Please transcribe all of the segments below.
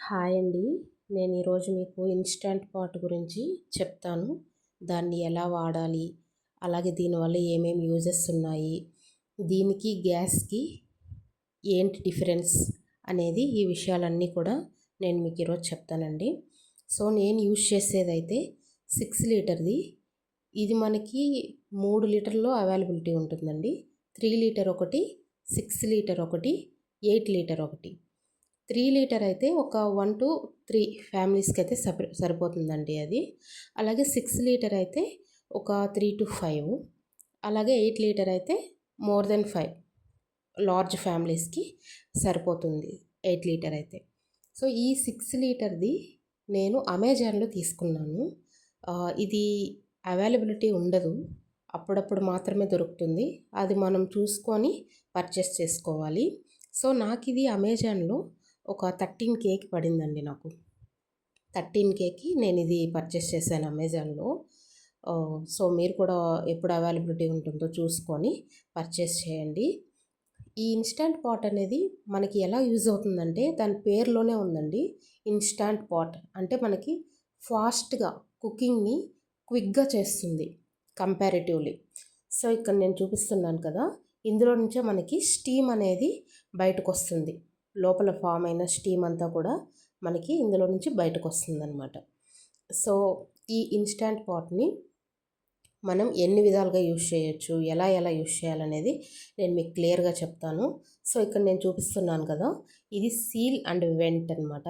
Hi అండి. నేను ఈరోజు మీకు ఇన్‌స్టంట్ పాట్ గురించి చెప్తాను. దాన్ని ఎలా వాడాలి? అలాగే దీనివల్ల ఏమేమి యూజెస్ ఉన్నాయి? దీనికి గ్యాస్‌కి ఏంటి డిఫరెన్స్ అనేది ఈ విషయాలన్నీ కూడా నేను మీకు ఈరోజు చెప్తానండి. సో నేను యూజ్ చేసేదైతే 6 లీటర్‌ది. ఇది మనకి 3 లీటర్‌లో అవైలబిలిటీ ఉంటుందండి. 3 లీటర్ ఒకటి, 6 లీటర్ ఒకటి, 8 లీటర్ ఒకటి. 3 లీటర్ అయితే ఒక 1-3 ఫ్యామిలీస్కి అయితే సరిపోతుందండి అది. అలాగే 6 లీటర్ అయితే ఒక 3-5, అలాగే 8 లీటర్ అయితే మోర్ దెన్ 5 లార్జ్ ఫ్యామిలీస్కి సరిపోతుంది 8 లీటర్ అయితే. సో ఈ 6 లీటర్ది నేను అమెజాన్లో తీసుకున్నాను. ఇది అవైలబిలిటీ ఉండదు, అప్పుడప్పుడు మాత్రమే దొరుకుతుంది. అది మనం చూసుకొని పర్చేస్ చేసుకోవాలి. సో నాకు ఇది అమెజాన్లో ఒక 13Kకి పడిందండి నాకు. 13Kకి నేను ఇది పర్చేస్ చేశాను అమెజాన్లో. సో మీరు కూడా ఎప్పుడు అవైలబిలిటీ ఉంటుందో చూసుకొని పర్చేస్ చేయండి. ఈ ఇన్స్టంట్ పాట్ అనేది మనకి ఎలా యూజ్ అవుతుందంటే దాని పేరులోనే ఉందండి. ఇన్స్టంట్ పాట్ అంటే మనకి ఫాస్ట్గా కుకింగ్ని క్విక్గా చేస్తుంది కంపారిటివ్లీ. సో ఇక్కడ నేను చూపిస్తున్నాను కదా, ఇందులో నుంచే మనకి స్టీమ్ అనేది బయటకు వస్తుంది. లోపల ఫామ్ అయిన స్టీమ్ అంతా కూడా మనకి ఇందులో నుంచి బయటకు వస్తుందన్నమాట. సో ఈ ఇన్స్టంట్ పాట్ని మనం ఎన్ని విధాలుగా యూజ్ చేయొచ్చు, ఎలా యూజ్ చేయాలనేది నేను మీకు క్లియర్గా చెప్తాను. సో ఇక్కడ నేను చూపిస్తున్నాను కదా, ఇది సీల్ అండ్ వెంట్ అనమాట.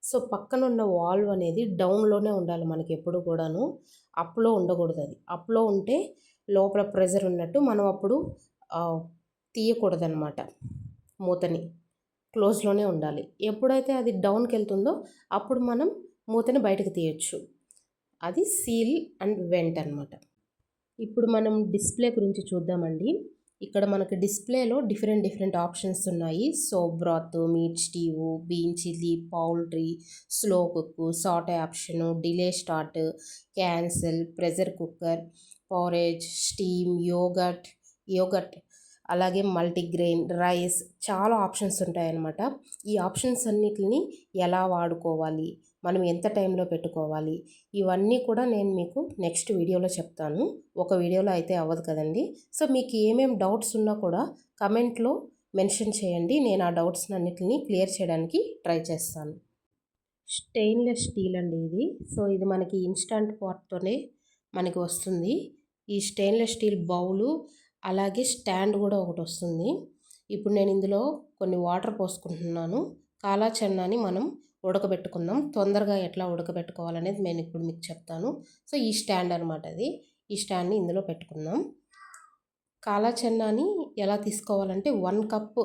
సో పక్కన ఉన్న వాల్వ్ అనేది డౌన్లోనే ఉండాలి మనకి ఎప్పుడు కూడాను. అప్లో ఉండకూడదు. అది అప్లో ఉంటే లోపల ప్రెజర్ ఉన్నట్టు మనం అప్పుడు తీయకూడదనమాట. మూతని క్లోజ్లోనే ఉండాలి. ఎప్పుడైతే అది డౌన్కి వెళ్తుందో అప్పుడు మనం మూతని బయటకు తీయచ్చు. అది సీల్ అండ్ వెంట్ అనమాట. ఇప్పుడు మనం డిస్ప్లే గురించి చూద్దామండి. ఇక్కడ మనకి డిస్ప్లేలో డిఫరెంట్ ఆప్షన్స్ ఉన్నాయి. Soup broth, meat stew, bean chilli, poultry, slow cook, sauté option, delay start, cancel, pressure cooker, porridge, steam, yogurt, అలాగే మల్టీగ్రెయిన్, రైస్, చాలా ఆప్షన్స్ ఉంటాయన్నమాట. ఈ ఆప్షన్స్ అన్నిటిని ఎలా వాడుకోవాలి, మనం ఎంత టైంలో పెట్టుకోవాలి, ఇవన్నీ కూడా నేను మీకు నెక్స్ట్ వీడియోలో చెప్తాను. ఒక వీడియోలో అయితే అవ్వదు కదండి. సో మీకు ఏమేమి డౌట్స్ ఉన్నా కూడా కమెంట్లో మెన్షన్ చేయండి. నేను ఆ డౌట్స్ అన్నిటిని క్లియర్ చేయడానికి ట్రై చేస్తాను. స్టెయిన్లెస్ స్టీల్ అండి ఇది. సో ఇది మనకి ఇన్స్టంట్ పాట్తోనే మనకి వస్తుంది. ఈ స్టెయిన్లెస్ స్టీల్ బౌలు అలాగే స్టాండ్ కూడా ఒకటి వస్తుంది. ఇప్పుడు నేను ఇందులో కొన్ని వాటర్ పోసుకుంటున్నాను. కాలా చెన్నాని మనం ఉడకబెట్టుకుందాం. తొందరగా ఎట్లా ఉడకబెట్టుకోవాలనేది నేను ఇప్పుడు మీకు చెప్తాను. సో ఈ స్టాండ్ అనమాట అది. ఈ స్టాండ్ని ఇందులో పెట్టుకుందాం. కాలా చెన్నాని ఎలా తీసుకోవాలంటే 1 కప్పు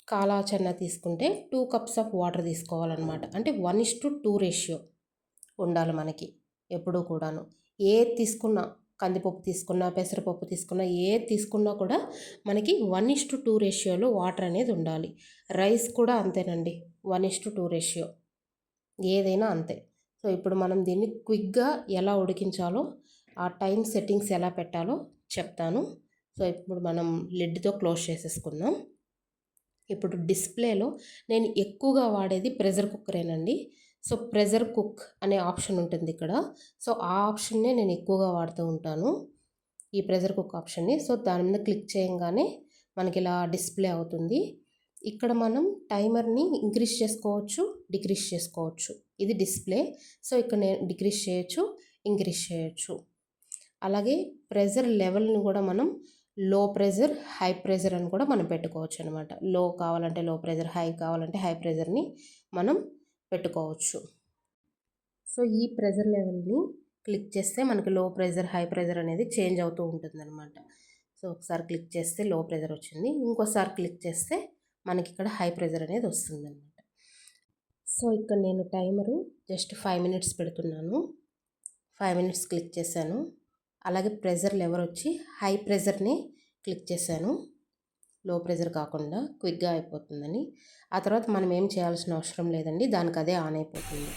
కాలా చెన్నా తీసుకుంటే 2 కప్స్ ఆఫ్ వాటర్ తీసుకోవాలన్నమాట. అంటే 1:2 రేషియో ఉండాలి మనకి ఎప్పుడూ కూడాను. ఏది తీసుకున్నా, కందిపప్పు తీసుకున్నా, పెసరపప్పు తీసుకున్నా, ఏది తీసుకున్నా కూడా మనకి 1:2 రేషియోలో వాటర్ అనేది ఉండాలి. రైస్ కూడా అంతేనండి, 1:2 రేషియో, ఏదైనా అంతే. సో ఇప్పుడు మనం దీన్ని క్విక్గా ఎలా ఉడికించాలో, ఆ టైం సెట్టింగ్స్ ఎలా పెట్టాలో చెప్తాను. సో ఇప్పుడు మనం లిడ్తో క్లోజ్ చేసేసుకుందాం. ఇప్పుడు డిస్ప్లేలో నేను ఎక్కువగా వాడేది ప్రెషర్ కుక్కరేనండి. సో ప్రెషర్ కుక్ అనే ఆప్షన్ ఉంటుంది ఇక్కడ. సో ఆ ఆప్షన్నే నేను ఎక్కువగా వాడుతూ ఉంటాను, ఈ ప్రెషర్ కుక్ ఆప్షన్ని. సో దాని మీద క్లిక్ చేయగానే మనకి ఇలా డిస్ప్లే అవుతుంది. ఇక్కడ మనం టైమర్ని ఇంక్రీజ్ చేసుకోవచ్చు, డిక్రీజ్ చేసుకోవచ్చు. ఇది డిస్ప్లే. సో ఇక్కడ నేను డిక్రీజ్ చేయొచ్చు, ఇంక్రీజ్ చేయొచ్చు. అలాగే ప్రెషర్ లెవెల్ని కూడా మనం లో ప్రెషర్, హై ప్రెషర్ అని కూడా మనం పెట్టుకోవచ్చు అనమాట. లో కావాలంటే లో ప్రెషర్, హై కావాలంటే హై ప్రెషర్ని మనం పెట్టుకోవచ్చు. సో ఈ ప్రెషర్ లెవెల్ని క్లిక్ చేస్తే మనకి లో ప్రెషర్, హై ప్రెషర్ అనేది చేంజ్ అవుతూ ఉంటుంది అనమాట. సో ఒకసారి క్లిక్ చేస్తే లో ప్రెషర్ వచ్చింది, ఇంకోసారి క్లిక్ చేస్తే మనకి ఇక్కడ హై ప్రెషర్ అనేది వస్తుంది అనమాట. సో ఇక్కడ నేను టైమరు జస్ట్ 5 మినిట్స్ పెడుతున్నాను. 5 మినిట్స్ క్లిక్ చేశాను. అలాగే ప్రెషర్ లెవెల్ వచ్చి హై ప్రెషర్ని క్లిక్ చేశాను, లో ప్రెషర్ కాకుండా క్విక్గా అయిపోతుందని. ఆ తర్వాత మనం ఏం చేయాల్సిన అవసరం లేదండి, దానికి అదే ఆన్ అయిపోతుంది.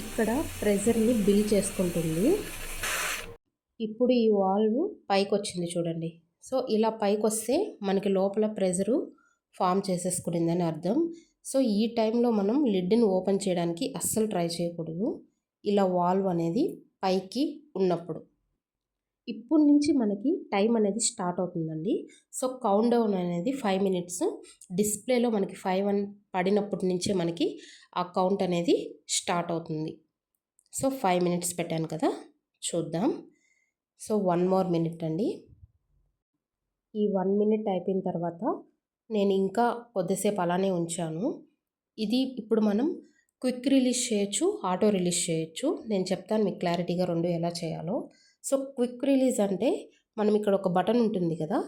ఇక్కడ ప్రెషర్ని బిల్ చేసుకుంటుంది. ఇప్పుడు ఈ వాల్వ్ పైకి వచ్చింది చూడండి. సో ఇలా పైకి వస్తే మనకి లోపల ప్రెషరు ఫామ్ చేసేసుకునిందని అర్థం. సో ఈ టైంలో మనం లిడ్ని ఓపెన్ చేయడానికి అస్సలు ట్రై చేయకూడదు. ఇలా వాల్వ్ అనేది పైకి ఉన్నప్పుడు. ఇప్పుడు నుంచి మనకి టైం అనేది స్టార్ట్ అవుతుందండి. సో కౌంట్ డౌన్ అనేది 5 మినిట్స్. డిస్ప్లేలో మనకి 5 అని పడినప్పటి నుంచే మనకి ఆ కౌంట్ అనేది స్టార్ట్ అవుతుంది. సో 5 మినిట్స్ పెట్టాను కదా, చూద్దాం. సో 1 మోర్ మినిట్ అండి. ఈ 1 మినిట్ అయిపోయిన తర్వాత నేను ఇంకా కొద్దిసేపు అలానే ఉంచాను. ఇది ఇప్పుడు మనం క్విక్ రిలీజ్ చేయొచ్చు, ఆటో రిలీజ్ చేయొచ్చు. నేను చెప్తాను మీకు క్లారిటీగా రెండు ఎలా చేయాలో. సో క్విక్ రిలీజ్ అంటే మనం ఇక్కడ ఒక బటన్ ఉంటుంది కదా,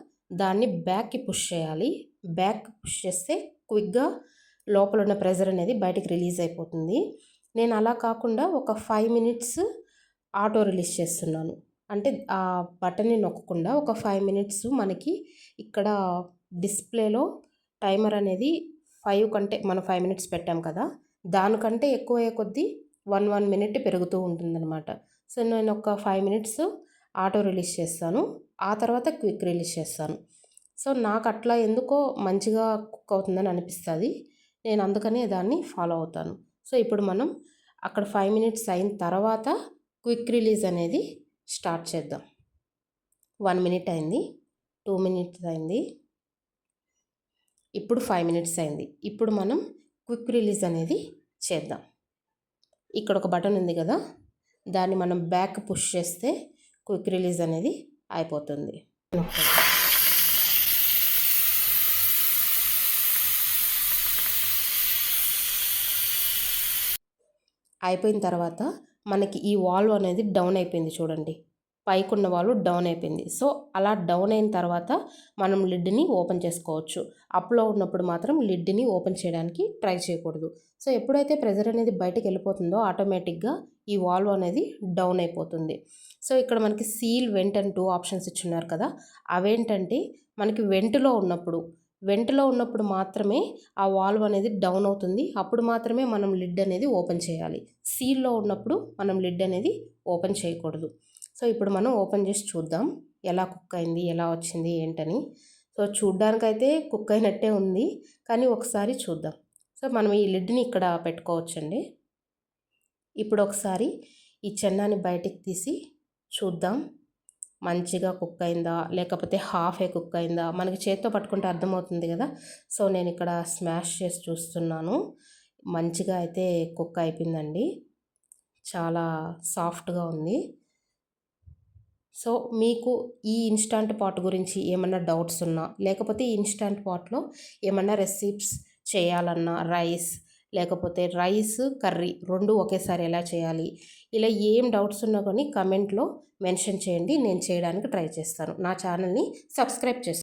దాన్ని బ్యాక్కి పుష్ చేయాలి. బ్యాక్ పుష్ చేస్తే క్విక్గా లోపల ఉన్న ప్రెజర్ అనేది బయటికి రిలీజ్ అయిపోతుంది. నేను అలా కాకుండా ఒక 5 మినిట్స్ ఆటో రిలీజ్ చేస్తున్నాను. అంటే ఆ బటన్ని నొక్కకుండా ఒక 5 మినిట్స్ మనకి ఇక్కడ డిస్ప్లేలో టైమర్ అనేది 5 కంటే మనం 5 మినిట్స్ పెట్టాం కదా, దానికంటే ఎక్కువ అయ్యే కొద్దీ 1 మినిట్ పెరుగుతూ ఉంటుందన్నమాట. సో నేను ఒక 5 మినిట్స్ ఆటో రిలీజ్ చేస్తాను, ఆ తర్వాత క్విక్ రిలీజ్ చేస్తాను. సో నాకు అట్లా ఎందుకో మంచిగా కుక్ అవుతుందని అనిపిస్తుంది. నేను అందుకనే దాన్ని ఫాలో అవుతాను. సో ఇప్పుడు మనం అక్కడ 5 మినిట్స్ అయిన తర్వాత క్విక్ రిలీజ్ అనేది స్టార్ట్ చేద్దాం. 1 మినిట్ అయింది, 2 మినిట్స్ అయింది, ఇప్పుడు 5 మినిట్స్ అయింది. ఇప్పుడు మనం క్విక్ రిలీజ్ అనేది చేద్దాం. ఇక్కడ ఒక బటన్ ఉంది కదా, దాన్ని మనం బ్యాక్ పుష్ చేస్తే క్విక్ రిలీజ్ అనేది అయిపోతుంది. అయిపోయిన తర్వాత మనకి ఈ వాల్వ్ అనేది డౌన్ అయిపోయింది చూడండి, పైకున్న వాల్వ్ డౌన్ అయిపోయింది. సో అలా డౌన్ అయిన తర్వాత మనం లిడ్ని ఓపెన్ చేసుకోవచ్చు. అప్లో ఉన్నప్పుడు మాత్రం లిడ్ని ఓపెన్ చేయడానికి ట్రై చేయకూడదు. సో ఎప్పుడైతే ప్రెజర్ అనేది బయటకు వెళ్ళిపోతుందో ఆటోమేటిక్గా ఈ వాల్వ్ అనేది డౌన్ అయిపోతుంది. సో ఇక్కడ మనకి సీల్, వెంట్ అని 2 ఆప్షన్స్ ఇచ్చున్నారు కదా, అవేంటంటే మనకి వెంట్లో ఉన్నప్పుడు మాత్రమే ఆ వాల్వ్ అనేది డౌన్ అవుతుంది. అప్పుడు మాత్రమే మనం లిడ్ అనేది ఓపెన్ చేయాలి. సీల్లో ఉన్నప్పుడు మనం లిడ్ అనేది ఓపెన్ చేయకూడదు. సో ఇప్పుడు మనం ఓపెన్ చేసి చూద్దాం ఎలా కుక్ అయింది, ఎలా వచ్చింది ఏంటని. సో చూడ్డానికైతే కుక్ అయినట్టే ఉంది, కానీ ఒకసారి చూద్దాం. సో మనం ఈ లిడ్ని ఇక్కడ పెట్టుకోవచ్చండి. ఇప్పుడు ఒకసారి ఈ చెన్నాన్ని బయటికి తీసి చూద్దాం మంచిగా కుక్ అయిందా లేకపోతే హాఫే కుక్ అయిందా. మనకి చేత్తో పట్టుకుంటే అర్థమవుతుంది కదా. సో నేను ఇక్కడ స్మాష్ చేసి చూస్తున్నాను, మంచిగా అయితే కుక్ అయిపోయిందండి, చాలా సాఫ్ట్గా ఉంది. సో మీకు ఈ ఇన్స్టంట్ పాట్ గురించి ఏమన్నా డౌట్స్ ఉన్నా, లేకపోతే ఈ ఇన్స్టంట్ పాట్లో ఏమన్నా రెసిపీస్ చేయాలన్నా, లేకపోతే రైస్ కర్రీ రెండు ఒకేసారి ఎలా చేయాలి, ఇలా ఏం డౌట్స్ ఉన్నా కానీ కమెంట్లో మెన్షన్ చేయండి, నేను చేయడానికి ట్రై చేస్తాను. నా ఛానల్ని సబ్స్క్రైబ్ చేసుకోండి.